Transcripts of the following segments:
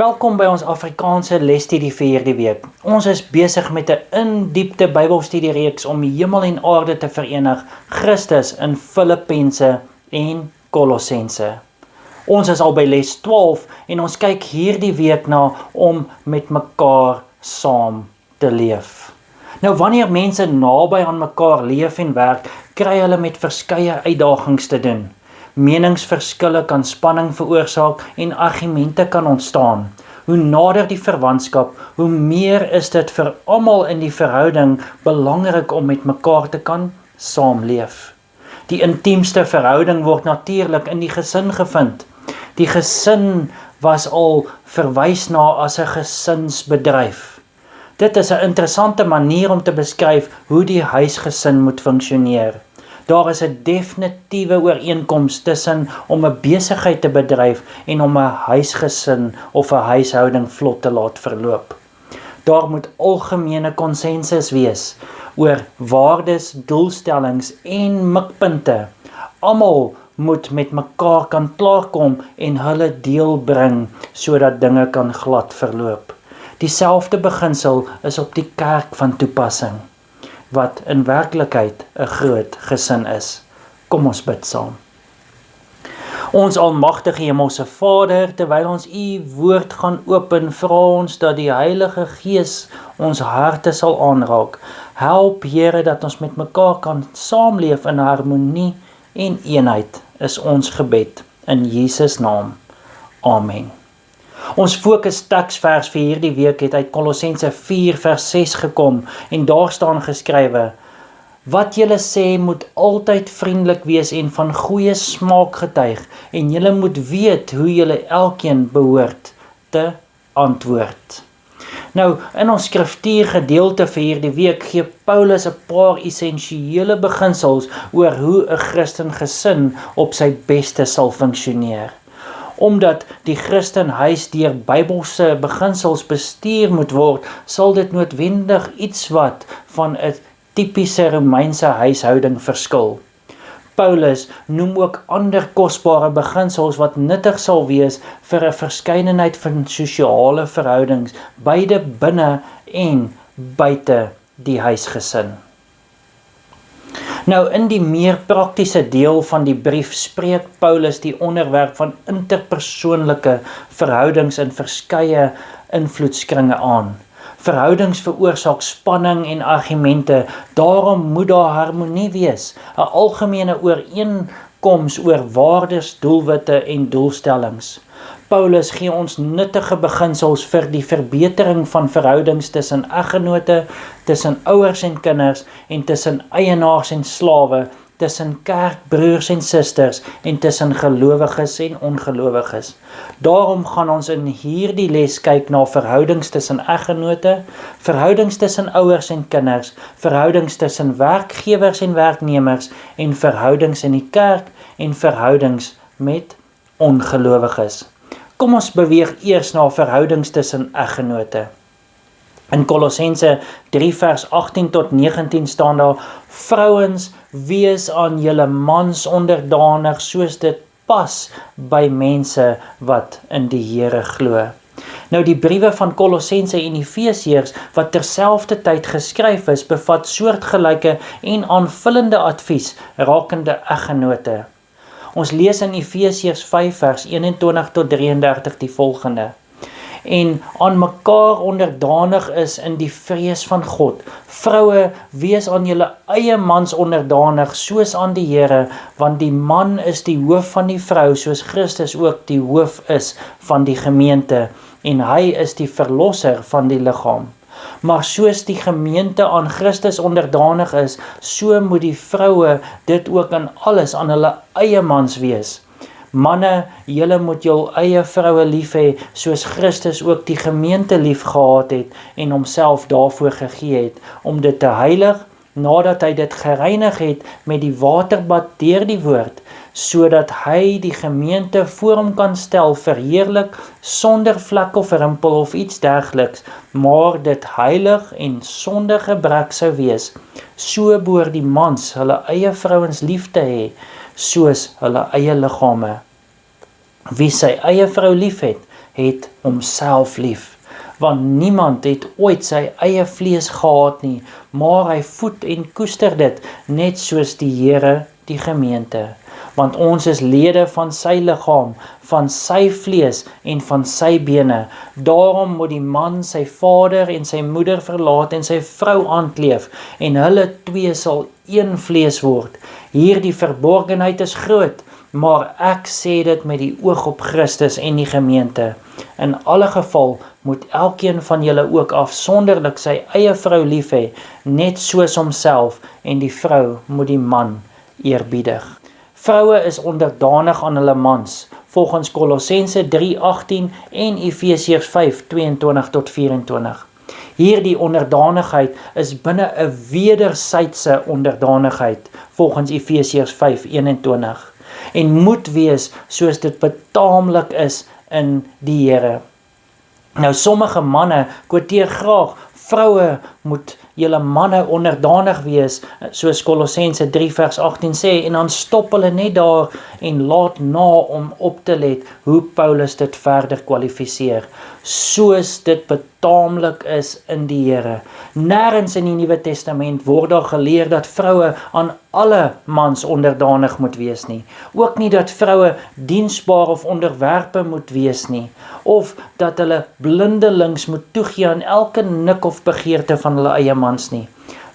Welkom by ons Afrikaanse lesstudie vir hierdie week. Ons is besig met 'n in-diepte Bybelstudiereeks om hemel en aarde te verenig, Christus in Filippense en Kolossense. Ons is al by les 12 en ons kyk hierdie week na om met mekaar saam te leef. Nou wanneer mense naby aan mekaar leef en werk, kry hulle met verskeie uitdagings te doen. Meningsverskille kan spanning veroorsaak en argumente kan ontstaan. Hoe nader die verwantskap, hoe meer is dit vir almal in die verhouding belangrik om met mekaar te kan saamleef. Die intiemste verhouding word natuurlik in die gesin gevind. Die gesin was al verwys na as 'n gesinsbedryf. Dit is 'n interessante manier om te beskryf hoe die huisgesin moet funksioneer. Daar is 'n definitiewe ooreenkoms tussen om 'n besigheid te bedryf en om 'n huisgesin of 'n huishouding vlot te laat verloop. Daar moet algemene konsensus wees oor waardes, doelstellings en mikpunte. Almal moet met mekaar kan klaarkom en hulle deel bring sodat dinge kan glad verloop. Dieselfde beginsel is op die kerk van toepassing, wat in werklikheid 'n groot gesin is. Kom ons bid saam. Ons almagtige Hemelse Vader, terwyl ons U woord gaan open, vra ons dat die Heilige Gees ons harte sal aanraak. Help Here dat ons met mekaar kan saamleef in harmonie en eenheid, is ons gebed in Jesus naam. Amen. Ons fokusteksvers vir hierdie week het uit Kolossense 4 vers 6 gekom en daar staan geskrywe: Wat julle sê moet altyd vriendelik wees en van goeie smaak getuig en julle moet weet hoe julle elkeen behoort te antwoord. Nou, in ons skriftuurgedeelte vir hierdie week gee Paulus 'n paar essensiële beginsels oor hoe 'n Christen gesin op sy beste sal funksioneer. Omdat die Christenhuis deur Bybelse beginsels bestuur moet word, sal dit noodwendig iets wat van 'n tipiese Romeinse huishouding verskil. Paulus noem ook ander kosbare beginsels wat nuttig sal wees vir 'n verskeidenheid van sosiale verhoudings, beide binne en buite die huisgesin. Nou in die meer praktiese deel van die brief spreek Paulus die onderwerp van interpersoonlike verhoudings in verskeie invloedskringe aan. Verhoudings veroorsaak spanning en argumente, daarom moet daar harmonie wees, 'n algemene ooreenkoms oor waardes, doelwitte en doelstellings. Paulus gee ons nuttige beginsels vir die verbetering van verhoudings tussen eggenote, tussen ouers en kinders en tussen eienaars en slawe, tussen kerkbroers en susters en tussen gelowiges en ongelowiges. Daarom gaan ons in hierdie les kyk na verhoudings tussen eggenote, verhoudings tussen ouers en kinders, verhoudings tussen werkgewers en werknemers en verhoudings in die kerk en verhoudings met ongelowiges. Kom ons beweeg eers na verhoudings tussen eggenote. In Kolossense 3 vers 18 tot 19 staan daar: Vrouens, wees aan julle mans onderdanig soos dit pas by mense wat in die Here glo. Nou die briewe van Kolossense en Efesiërs wat terselfdertyd geskryf is, bevat soortgelyke en aanvullende advies rakende eggenote. Ons lees in Efesiërs 5 vers 21 tot 33 die volgende: En aan mekaar onderdanig is in die vrees van God. Vroue, wees aan julle eie mans onderdanig soos aan die Here, want die man is die hoof van die vrou, soos Christus ook die hoof is van die gemeente, en hy is die verlosser van die liggaam. Maar soos die gemeente aan Christus onderdanig is, so moet die vroue dit ook in alles aan hulle eie mans wees. Manne, julle moet jul eie vroue lief hê, soos Christus ook die gemeente lief gehad het en homself daarvoor gegee het, om dit te heilig, nadat hy dit gereinig het met die waterbad deur die woord, sodat hy die gemeente voor hom kan stel verheerlik, sonder vlek of rimpel of iets dergeliks, maar dit heilig en sonder gebrek sou wees. So behoort die mans hulle eie vrouens lief te hê, soos hulle eie liggame. Wie sy eie vrou liefhet, het homself lief. Want niemand het ooit sy eie vlees gehaat nie, maar hy voed en koester dit, net soos die Here die gemeente. Want ons is lede van sy liggaam, van sy vlees en van sy bene. Daarom moet die man sy vader en sy moeder verlaat en sy vrou aankleef, en hulle twee sal een vlees word. Hierdie verborgenheid is groot, maar ek sê dit met die oog op Christus en die gemeente. In alle geval moet elkeen van julle ook afsonderlik sy eie vrou lief hê, net soos homself, en die vrou moet die man eerbiedig. Vroue is onderdanig aan hulle mans, volgens Kolossense 3:18 en Efesiërs 5:22 tot 24. Hierdie onderdanigheid is binne 'n wederwysige onderdanigheid, volgens Efesiërs 5:21, en moet wees soos dit betaamlik is in die Here. Nou, sommige manne quoteer graag, vroue moet julle manne onderdanig wees, soos Kolossense 3:18 sê, en dan stop hulle net daar en laat na om op te let hoe Paulus dit verder kwalifiseer. Soos dit betaamlik is in die Here. Nêrens in die Nuwe Testament word daar geleer dat vroue aan alle mans onderdanig moet wees nie. Ook nie dat vroue diensbaar of onderwerpe moet wees nie, of dat hulle blindelings moet toegee aan elke nik of begeerte van hulle eie mans nie.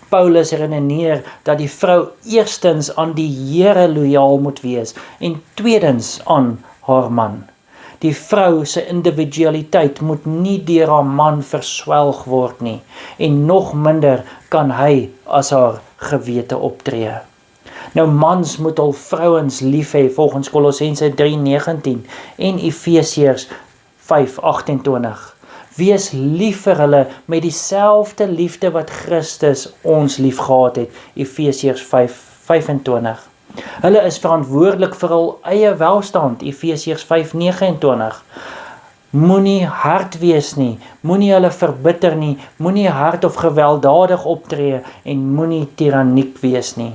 Paulus redeneer dat die vrou eerstens aan die Here lojaal moet wees en tweedens aan haar man. Die vrou se individualiteit moet nie deur haar man verswelg word nie, en nog minder kan hy as haar gewete optree. Nou, mans moet hul vrouens lief hê, volgens Kolossense 3:19 en Efesiërs 5:28. Wees lief vir hulle met dieselfde liefde wat Christus ons lief gehad het, Efesiërs 5:25. Hulle is verantwoordelik vir hul eie welstand, Efesiërs 5:29. Moenie hard wees nie, moenie hulle verbitter nie, moenie hard of gewelddadig optree en moenie tiranniek wees nie.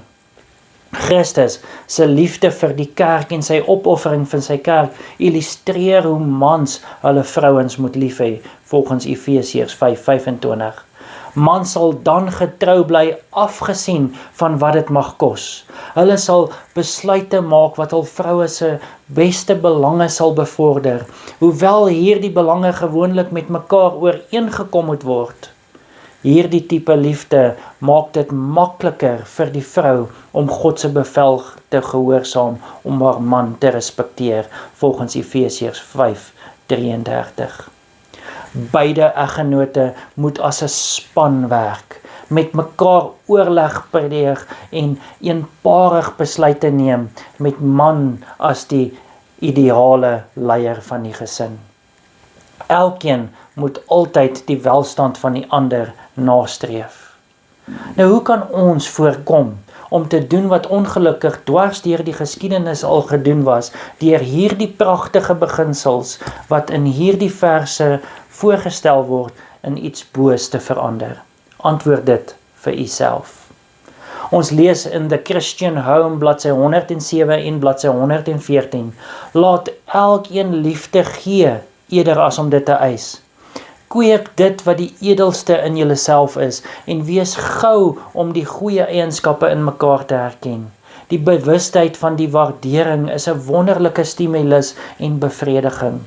Christus se liefde vir die kerk en sy opoffering van sy kerk illustreer hoe mans hulle vrouens moet lief hê, volgens Efesiërs 5:25. Man sal dan getrou bly afgesien van wat dit mag kos. Hulle sal besluite maak wat hul vroue se beste belange sal bevorder, hoewel hierdie belange gewoonlik met mekaar ooreengekom moet word. Hierdie tipe liefde maak dit makliker vir die vrou om God se bevel te gehoorsaam, om haar man te respekteer, volgens Efesiërs 5:33. Beide eggenote moet as 'n span werk, met mekaar oorleg pleeg en eenparig besluite neem, met man as die ideale leier van die gesin. Elkeen moet altyd die welstand van die ander nastreef. Nou, hoe kan ons voorkom om te doen wat ongelukkig dwars deur die geskiedenis al gedoen was, deur hierdie pragtige beginsels wat in hierdie verse voorgestel word, in iets boos te verander? Antwoord dit vir uself. Ons lees in The Christian Home, bladsy 107 en bladsy 114, laat elkeen liefde gee, eerder as om dit te eis. Kweek dit wat die edelste in julleself is, en wees gou om die goeie eienskappe in mekaar te herken. Die bewustheid van die waardering is 'n wonderlike stimulus en bevrediging.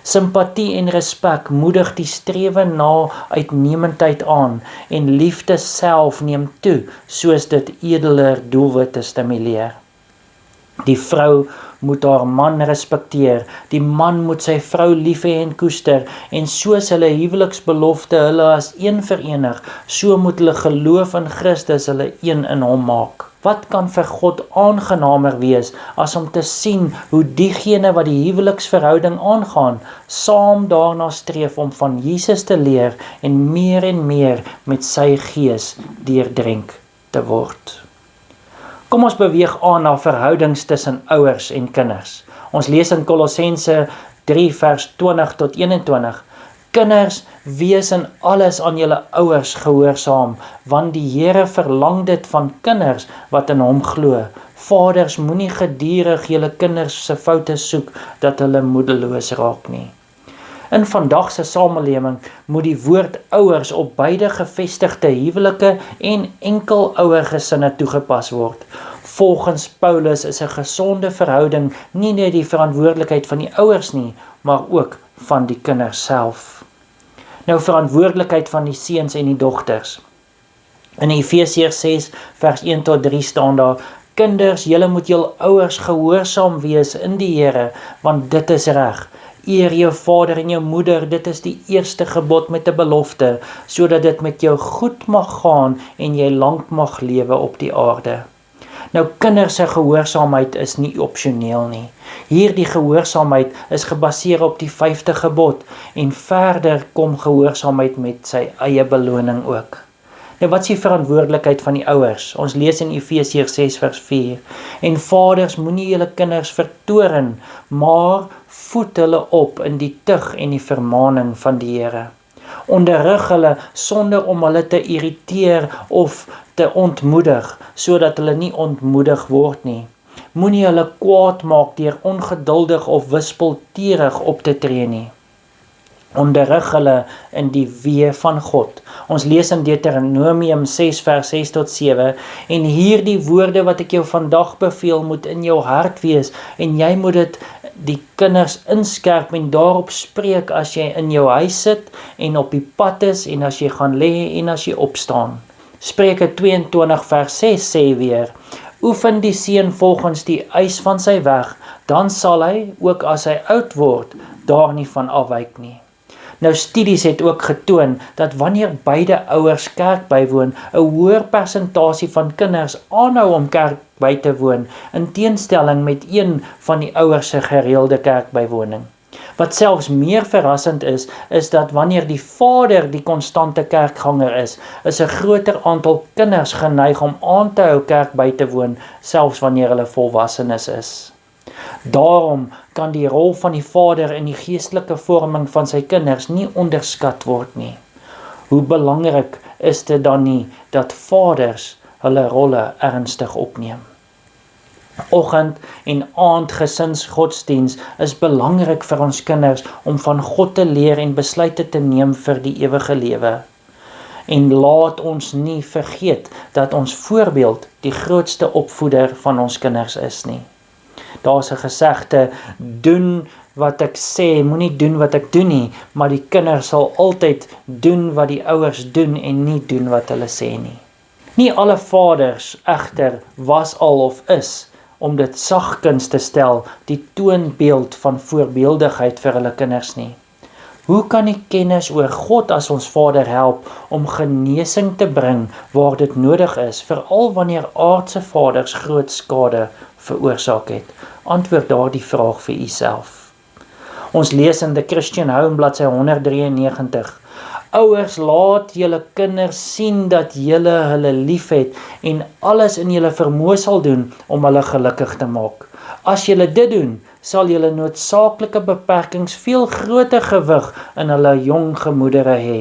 Simpatie en respek moedig die strewe na uitnemendheid aan, en liefde self neem toe, soos dit edeler doelwitte stimuleer. Die vrou moet haar man respekteer, die man moet sy vrou lief hê en koester, en soos hulle huweliksbelofte hulle as een verenig, so moet hulle geloof in Christus hulle een in hom maak. Wat kan vir God aangenamer wees as om te sien hoe diegene wat die huweliksverhouding aangaan, saam daarna streef om van Jesus te leer en meer met sy gees deurdrenk te word. Kom ons beweeg aan na verhoudings tussen ouers en kinders. Ons lees in Kolossense 3 vers 20 tot 21. Kinders, wees in alles aan julle ouers gehoorsaam, want die Here verlang dit van kinders wat in hom glo. Vaders, moenie gedurig julle kinders se foute soek, dat hulle moedeloos raak nie. In vandag se samelewing moet die woord ouers op beide gevestigde huwelike en enkelouergesinne toegepas word. Volgens Paulus is 'n gesonde verhouding nie net die verantwoordelikheid van die ouers nie, maar ook van die kinders self. Nou verantwoordelikheid van die seuns en die dogters. In Efesiërs 6 vers 1 tot 3 staan daar: Kinders, julle moet jul ouers gehoorsaam wees in die Here, want dit is reg. Eer jou vader en jou moeder, dit is die eerste gebod met 'n belofte, sodat dit met jou goed mag gaan en jy lank mag lewe op die aarde. Nou, kinders se gehoorsaamheid is nie opsioneel nie. Hierdie gehoorsaamheid is gebaseer op die 5de gebod en verder kom gehoorsaamheid met sy eie beloning ook. Nou, wat is die verantwoordelikheid van die ouers? Ons lees in Efesiërs 6 vers 4. En vaders, moenie julle kinders vertoren, maar voed hulle op in die tug en die vermaning van die Here. Onderrig hulle sonder om hulle te irriteer of te ontmoedig, sodat hulle nie ontmoedig word nie. Moenie hulle kwaad maak deur ongeduldig of wispelturig op te tree nie. Onderrig hulle in die weë van God. Ons lees in Deuteronomium 6 vers 6 tot 7, en hierdie woorde wat ek jou vandag beveel moet in jou hart wees, en jy moet dit die kinders inskerp en daarop spreek as jy in jou huis sit en op die pad is en as jy gaan lê en as jy opstaan. Spreuke 22 vers 6 sê weer: Oefen die seun volgens die eis van sy weg, dan sal hy, ook as hy oud word, daar nie van afwyk nie. Nou, studies het ook getoon dat wanneer beide ouers kerk bywoon, 'n hoër persentasie van kinders aanhou om kerk by te woon, in teenstelling met een van die ouers se gereelde kerkbywoning. Wat selfs meer verrassend is dat wanneer die vader die konstante kerkganger is 'n groter aantal kinders geneig om aan te hou kerk by te woon, selfs wanneer hulle volwassenes is. Daarom kan die rol van die vader in die geestelike vorming van sy kinders nie onderskat word nie. Hoe belangrik is dit dan nie dat vaders hulle rolle ernstig opneem? Oggend- en aandgesinsgodsdiens is belangrik vir ons kinders om van God te leer en besluite te neem vir die ewige lewe. En laat ons nie vergeet dat ons voorbeeld die grootste opvoeder van ons kinders is nie. Daar's 'n gesegde: doen wat ek sê, moenie doen wat ek doen nie, maar die kinders sal altyd doen wat die ouers doen en nie doen wat hulle sê nie. Nie alle vaders egter was al of is, om dit sagkens te stel, die toonbeeld van voorbeeldigheid vir hulle kinders nie. Hoe kan die kennis oor God as ons Vader help om genesing te bring waar dit nodig is, veral wanneer aardse vaders groot skade veroorsaak het? Antwoord daardie vraag vir uself. Ons lees in The Christian Home bladsy 193. Ouers, laat julle kinders sien dat julle hulle liefhet en alles in julle vermoë sal doen om hulle gelukkig te maak. As julle dit doen, sal julle noodsaaklike beperkings veel groter gewig in hulle jong gemoedere hê.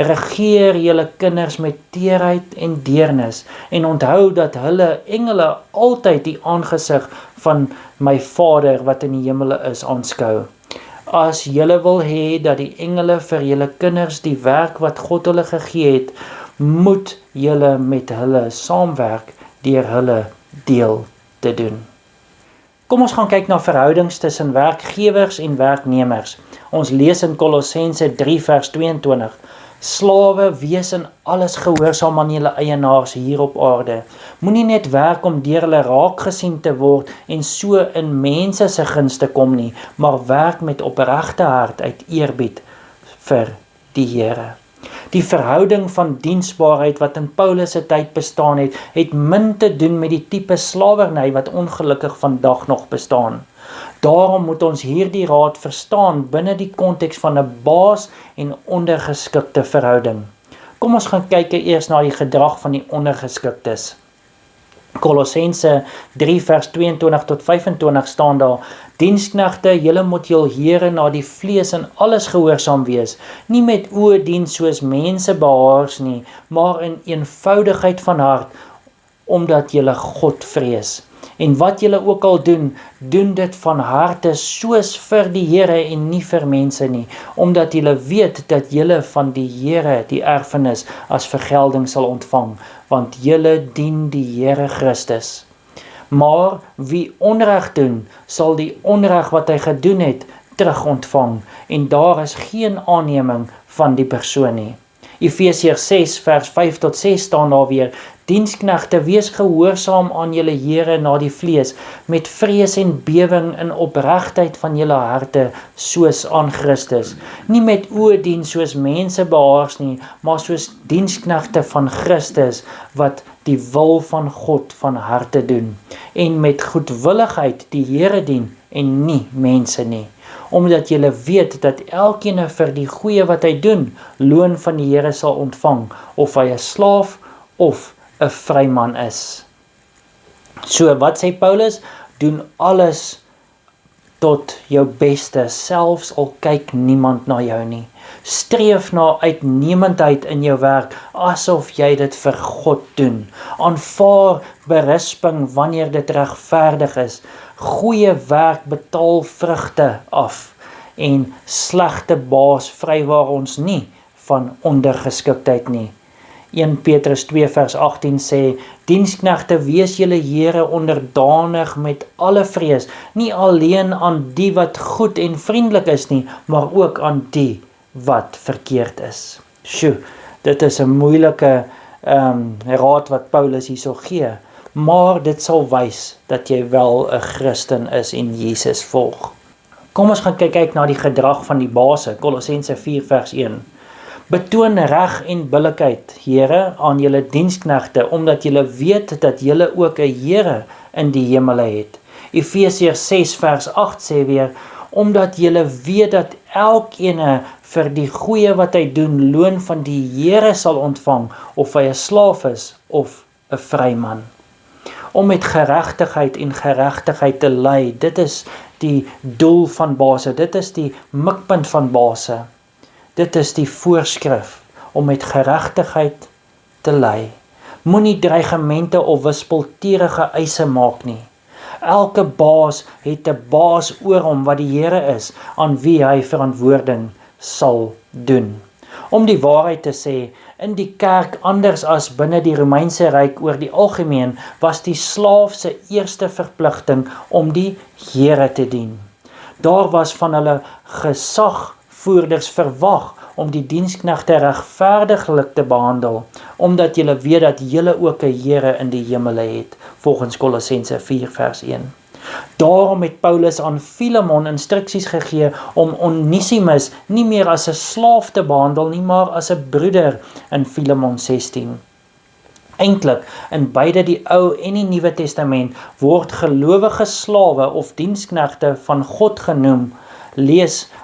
Regeer julle kinders met teerheid en deernis en onthou dat hulle engele altyd die aangesig van my Vader wat in die hemele is aanskou. As julle wil hê dat die engele vir julle kinders die werk wat God hulle gegee het, moet julle met hulle saamwerk deur hulle deel te doen. Kom ons gaan kyk na verhoudings tussen werkgewers en werknemers. Ons lees in Kolossense 3 vers 22. Slawe, wees in alles gehoorsaam aan julle eienaars hier op aarde. Moenie net werk om deur hulle raak gesien te word en so in mense se guns te kom nie, maar werk met opregte hart uit eerbied vir die Here. Die verhouding van diensbaarheid wat in Paulus se tyd bestaan het, het min te doen met die tipe slawerny wat ongelukkig vandag nog bestaan. Daarom moet ons hierdie raad verstaan binne die konteks van 'n baas en ondergeskikte verhouding. Kom ons gaan kyk eers na die gedrag van die ondergeskiktes. Kolossense 3 vers 22 tot 25 staan daar: Diensknegte, julle moet jul here na die vlees in alles gehoorsaam wees, nie met oë dien soos mense behaars nie, maar in eenvoudigheid van hart, omdat julle God vrees. En wat julle ook al doen, doen dit van harte soos vir die Here en nie vir mense nie, omdat julle weet dat julle van die Here die erfenis as vergelding sal ontvang, want julle dien die Here Christus. Maar wie onreg doen, sal die onreg wat hy gedoen het, terug ontvang, en daar is geen aanneming van die persoon nie. Efesiërs 6 vers 5 tot 6 staan daar weer: Diensknegte, wees gehoorsaam aan julle Here na die vlees, met vrees en bewing in opregtheid van julle harte, soos aan Christus. Nie met oordien soos mense behaars nie, maar soos diensknegte van Christus, wat die wil van God van harte doen, en met goedwilligheid die Here dien, en nie mense nie. Omdat julle weet dat elkeen vir die goeie wat hy doen, loon van die Here sal ontvang, of hy 'n slaaf of 'n vryman is. So, wat sê Paulus? Doen alles tot jou beste, selfs al kyk niemand na jou nie. Streef na uitnemendheid in jou werk, asof jy dit vir God doen. Aanvaar berisping wanneer dit regverdig is. Goeie werk betaal vrugte af, en slegte baas vrywaar ons nie van ondergeskiktheid nie. 1 Petrus 2 vers 18 sê: Diensknegte, wees julle Here onderdanig met alle vrees, nie alleen aan die wat goed en vriendelik is nie, maar ook aan die wat verkeerd is. Sjoe, dit is 'n moeilike raad wat Paulus hierso gee, maar dit sal wys dat jy wel 'n Christen is en Jesus volg. Kom ons gaan kyk na die gedrag van die base, Kolossense 4 vers 1. Betoon reg en billikheid, Here, aan julle diensknegte, omdat julle weet dat julle ook 'n Here in die hemele het. Efesiërs 6 vers 8 sê weer: Omdat julle weet dat elkeen vir die goeie wat hy doen, loon van die Here sal ontvang, of hy 'n slaaf is of 'n vryman. Om met geregtigheid en geregtigheid te lei, dit is die doel van base, dit is die mikpunt van base. Dit is die voorskrif, om met geregtigheid te lei. Moenie dreigemente of wispelturige eise maak nie. Elke baas het 'n baas oor hom wat die Here is, aan wie hy verantwoording sal doen. Om die waarheid te sê, in die kerk anders as binne die Romeinse ryk oor die algemeen, was die slaaf se eerste verpligting om die Here te dien. Daar was van hulle gesagvoerders verwag om die diensknegte regverdiglik te behandel, omdat julle weet dat julle ook 'n Here in die hemele het, volgens Kolossense 4 vers 1. Daarom het Paulus aan Filemon instruksies gegee om Onesimus nie meer as 'n slaaf te behandel nie, maar as 'n broeder in Filemon 16. Eintlik, in beide die Ou en die Nuwe Testament word gelowige slawe of diensknegte van God genoem.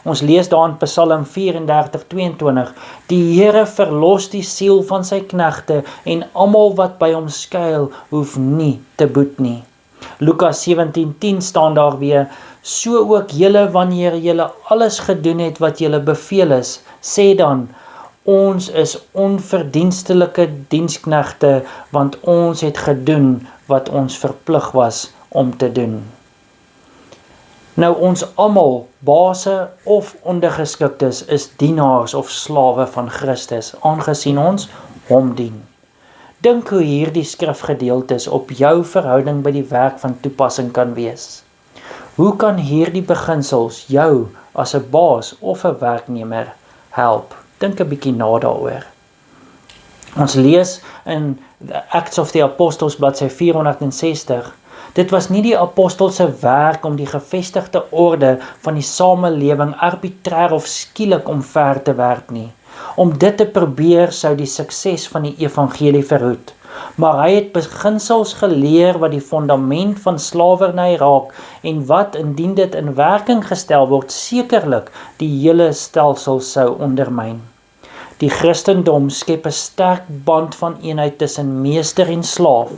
Ons lees daar in Psalm 34:22, die Here verlos die siel van sy knegte, en almal wat by hom skuil, hoef nie te boet nie. Lukas 17:10 staan daar weer: So ook julle, wanneer julle alles gedoen het wat julle beveel is, sê dan: Ons is onverdienstelike diensknegte, want ons het gedoen wat ons verplig was om te doen. Nou, ons almal, base of ondergeskiktes, is dienaars of slawe van Christus, aangesien ons hom dien. Dink hoe hierdie skrifgedeeltes op jou verhouding by die werk van toepassing kan wees. Hoe kan hierdie beginsels jou as 'n baas of 'n werknemer help? Dink 'n bietjie na daaroor. Ons lees in Acts of the Apostles bladsy 460, dit was nie die apostel se werk om die gevestigde orde van die samelewing arbitrair of skielik omver te werk nie. Om dit te probeer sou die sukses van die evangelie verhoed. Maar hy het beginsels geleer wat die fondament van slawerny raak en wat, indien dit in werking gestel word, sekerlik die hele stelsel sou ondermyn. Die Christendom skep 'n sterk band van eenheid tussen meester en slaaf,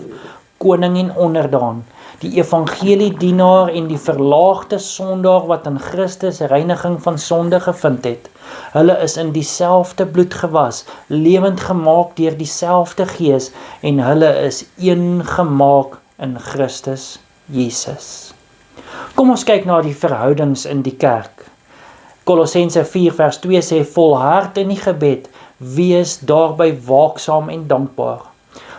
koning en onderdaan, die evangeliedienaar en die verlaagde sondaar wat in Christus reiniging van sonde gevind het. Hulle is in dieselfde bloed gewas, lewend gemaak deur dieselfde Gees, en hulle is een gemaak in Christus Jesus. Kom ons kyk na die verhoudings in die kerk. Kolossense 4 vers 2 sê, volhard in die gebed, wees daarby waaksaam en dankbaar.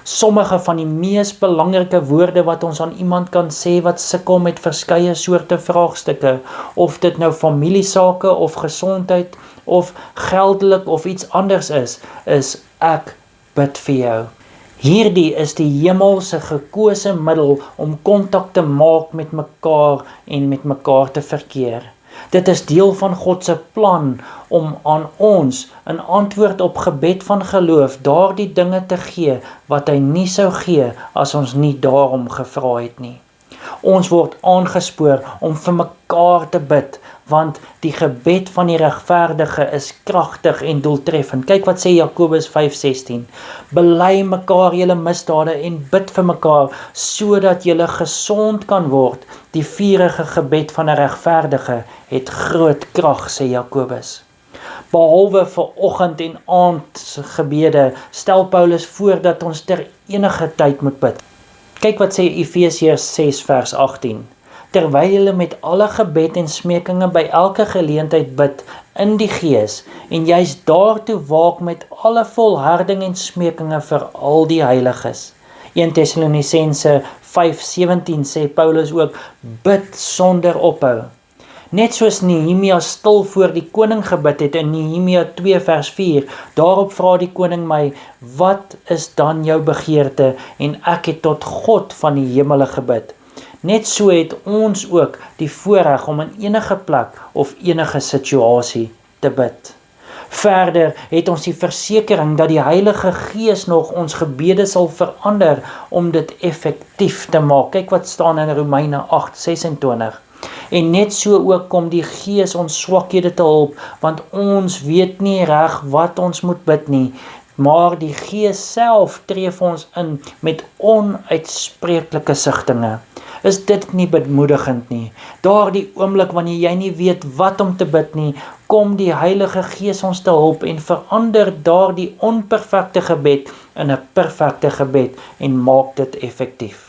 Sommige van die mees belangrike woorde wat ons aan iemand kan sê wat sukkel met verskeie soorte vraagstukke, of dit nou familiesake of gesondheid of geldelik of iets anders is ek bid vir jou. Hierdie is die hemelse gekose middel om kontak te maak met mekaar en met mekaar te verkeer. Dit is deel van God se plan om aan ons in antwoord op gebed van geloof daardie dinge te gee wat hy nie sou gee as ons nie daarom gevra het nie. Ons word aangespoor om vir mekaar te bid, want die gebed van die regverdige is kragtig en doeltreffend. Kyk wat sê Jakobus 5:16. Bely mekaar julle misdade en bid vir mekaar, sodat julle gesond kan word. Die vurige gebed van 'n regverdige het groot krag, sê Jakobus. Behalwe vir oggend en aand gebede, stel Paulus voor dat ons ter enige tyd moet bid. Kyk wat sê Efesiërs 6 vers 18. Terwyl julle met alle gebed en smekinge by elke geleentheid bid in die Gees, en juist daartoe waak met alle volharding en smekinge vir al die heiliges. 1 Tessalonisense 5:17 sê Paulus ook, bid sonder ophou. Net soos Nehemia stil voor die koning gebid het in Nehemia 2 vers 4, daarop vra die koning my, wat is dan jou begeerte? En ek het tot God van die hemele gebid. Net so het ons ook die voorreg om in enige plek of enige situasie te bid. Verder het ons die versekering dat die Heilige Gees nog ons gebede sal verander om dit effektief te maak. Kyk wat staan in Romeine 8:26. En net so ook kom die Gees ons swakhede te hulp, want ons weet nie reg wat ons moet bid nie, maar die Gees self tree vir ons in met onuitspreeklike sigtinge. Is dit nie bemoedigend nie? Daardie oomblik wanneer jy nie weet wat om te bid nie, kom die Heilige Gees ons te hulp en verander daardie onperfekte gebed in 'n perfekte gebed en maak dit effektief.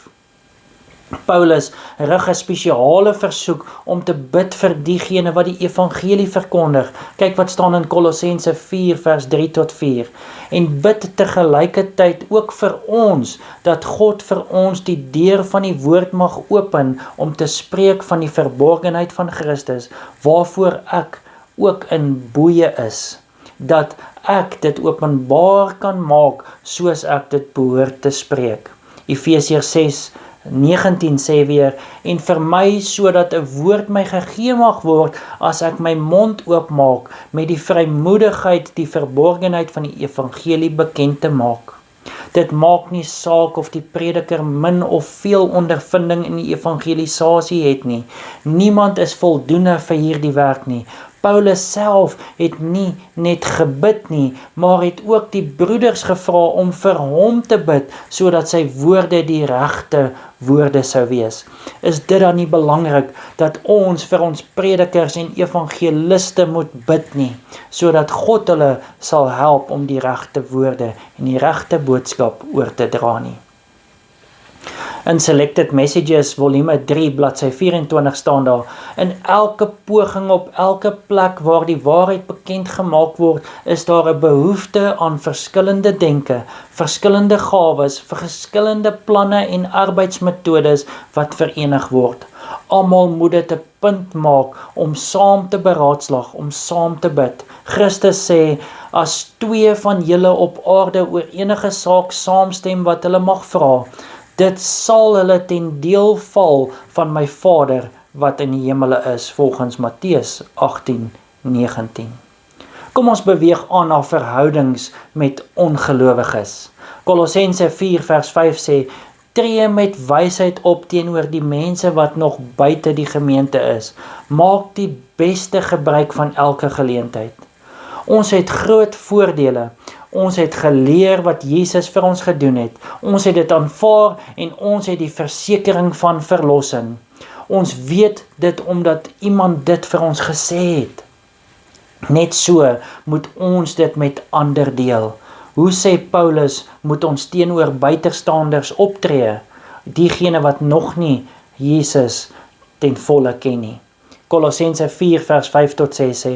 Paulus rig 'n spesiale versoek om te bid vir diegene wat die evangelie verkondig. Kyk wat staan in Kolossense 4 vers 3 tot 4. En bid tegelykertyd ook vir ons, dat God vir ons die deur van die woord mag open om te spreek van die verborgenheid van Christus, waarvoor ek ook in boeye is, dat ek dit openbaar kan maak soos ek dit behoort te spreek. Efesiërs 6:19 sê weer, en vir my sodat 'n woord my gegee mag word as ek my mond oopmaak met die vrymoedigheid die verborgenheid van die evangelie bekend te maak. Dit maak nie saak of die prediker min of veel ondervinding in die evangelisasie het nie. Niemand is voldoende vir hierdie werk nie. Paulus self het nie net gebid nie, maar het ook die broeders gevra om vir hom te bid, sodat sy woorde die regte woorde sou wees. Is dit dan nie belangrik dat ons vir ons predikers en evangeliste moet bid nie, sodat God hulle sal help om die regte woorde en die regte boodskap oor te dra nie? In Selected Messages, volume 3, bladsy 24 staan daar, in elke poging op elke plek waar die waarheid bekend gemaak word, is daar 'n behoefte aan verskillende denke, verskillende gawes, verskillende planne en arbeidsmetodes wat verenig word. Almal moet dit 'n punt maak om saam te beraadslag, om saam te bid. Christus sê, as 2 van julle op aarde oor enige saak saamstem wat hulle mag vra, dit sal hulle ten deel val van my Vader wat in die hemele is, volgens Matteus 18:19. Kom ons beweeg aan na verhoudings met ongelowiges. Kolossense 4 vers 5 sê, tree met wysheid op teenoor die mense wat nog buite die gemeente is. Maak die beste gebruik van elke geleentheid. Ons het groot voordele. Ons het geleer wat Jesus vir ons gedoen het. Ons het dit aanvaar en ons het die versekering van verlossing. Ons weet dit omdat iemand dit vir ons gesê het. Net so moet ons dit met ander deel. Hoe sê Paulus moet ons teenoor buitestanders optree? Diegene wat nog nie Jesus ten volle ken nie. Kolossense 4 vers 5 tot 6 sê,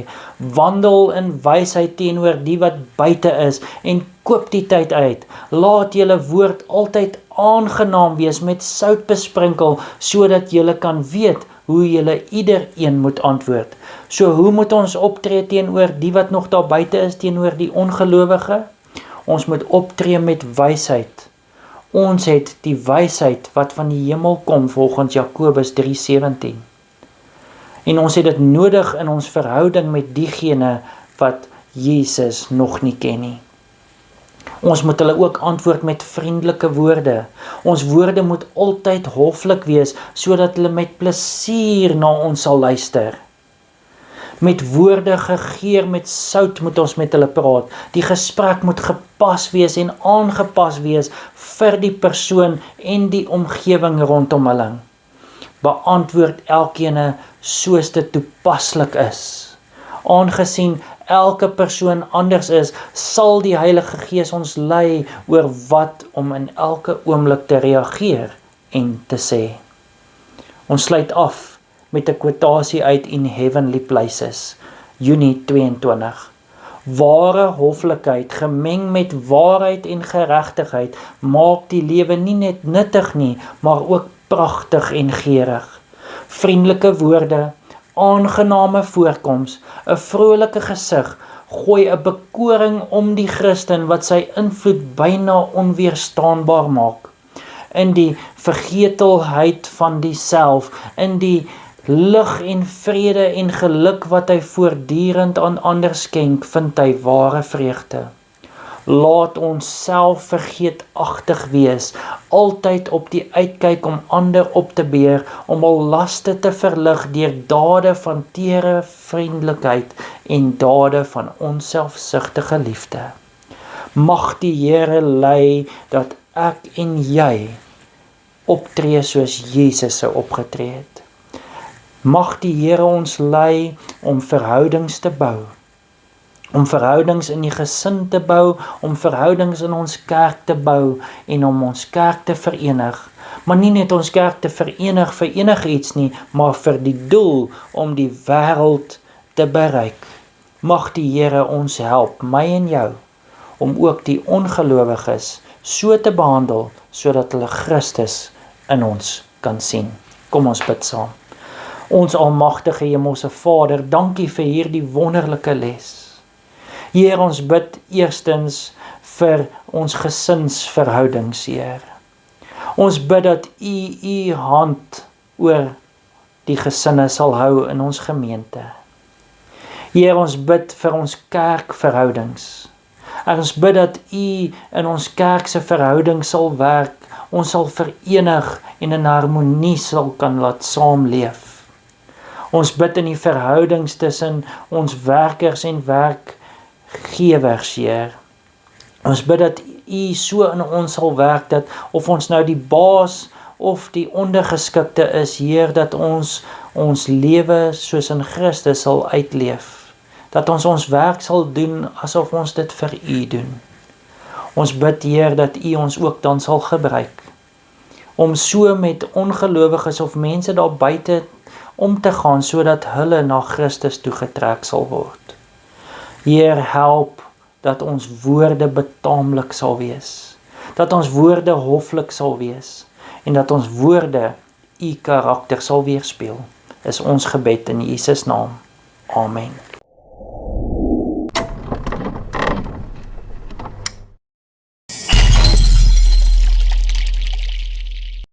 wandel in wysheid teenoor die wat buite is en koop die tyd uit. Laat julle woord altyd aangenaam wees met sout besprinkel, sodat julle kan weet hoe julle ieder een moet antwoord. So hoe moet ons optree teenoor die wat nog daar buite is, teenoor die ongelowige? Ons moet optree met wysheid. Ons het die wysheid wat van die hemel kom volgens Jakobus 3:17. En ons het dit nodig in ons verhouding met diegene wat Jesus nog nie ken nie. Ons moet hulle ook antwoord met vriendelike woorde. Ons woorde moet altyd hoflik wees, sodat hulle met plesier na ons sal luister. Met woorde gegeur met sout moet ons met hulle praat. Die gesprek moet gepas wees en aangepas wees vir die persoon en die omgewing rondom hulle. Beantwoord elkene soos dit toepaslik is. Aangesien elke persoon anders is, sal die Heilige Gees ons lei oor wat om in elke oomblik te reageer en te sê. Ons sluit af met 'n kwotasie uit In Heavenly Places, Junie 22. Ware hoflikheid gemeng met waarheid en geregtigheid maak die lewe nie net nuttig nie, maar ook pragtig en geurig. Vriendelike woorde, aangename voorkoms, 'n vrolike gesig, gooi 'n bekoring om die Christen wat sy invloed byna onweerstaanbaar maak. In die vergetelheid van die self, in die lig en vrede en geluk wat hy voortdurend aan ander skenk, vind hy ware vreugde. Laat ons self vergeetagtig wees, altyd op die uitkyk om ander op te beer, om al laste te verlig deur dade van tere vriendelikheid en dade van onselfsugtige liefde. Mag die Here lei dat ek en jy optree soos Jesus sou opgetree het. Mag die Here ons lei om verhoudings te bou. Om verhoudings in die gesin te bou, om verhoudings in ons kerk te bou en om ons kerk te verenig. Maar nie net ons kerk te verenig vir enigiets nie, maar vir die doel om die wêreld te bereik. Mag die Here ons help, my en jou, om ook die ongelowiges so te behandel, sodat hulle Christus in ons kan sien. Kom ons bid saam. Ons almagtige Hemelse Vader, dankie vir hierdie wonderlike les. Heer, ons bid eerstens vir ons gesinsverhoudings, Heer. Ons bid dat U hand oor die gesinne sal hou in ons gemeente. Heer, ons bid vir ons kerkverhoudings. Ons bid dat U in ons kerkse verhouding sal werk, ons sal verenig en in harmonie sal kan laat saamleef. Ons bid in die verhoudings tussen ons werkers en werkgewers, Heer. Ons bid dat U so in ons sal werk, dat of ons nou die baas of die ondergeskikte is, Heer, dat ons lewe soos in Christus sal uitleef. Dat ons werk sal doen asof ons dit vir U doen. Ons bid, Heer, dat U ons ook dan sal gebruik, om so met ongelowiges of mense daar buite om te gaan, sodat hulle na Christus toegetrek sal word. Heer, help dat ons woorde betaamlik sal wees, dat ons woorde hoflik sal wees, en dat ons woorde U karakter sal weerspieël, is ons gebed in Jesus naam. Amen.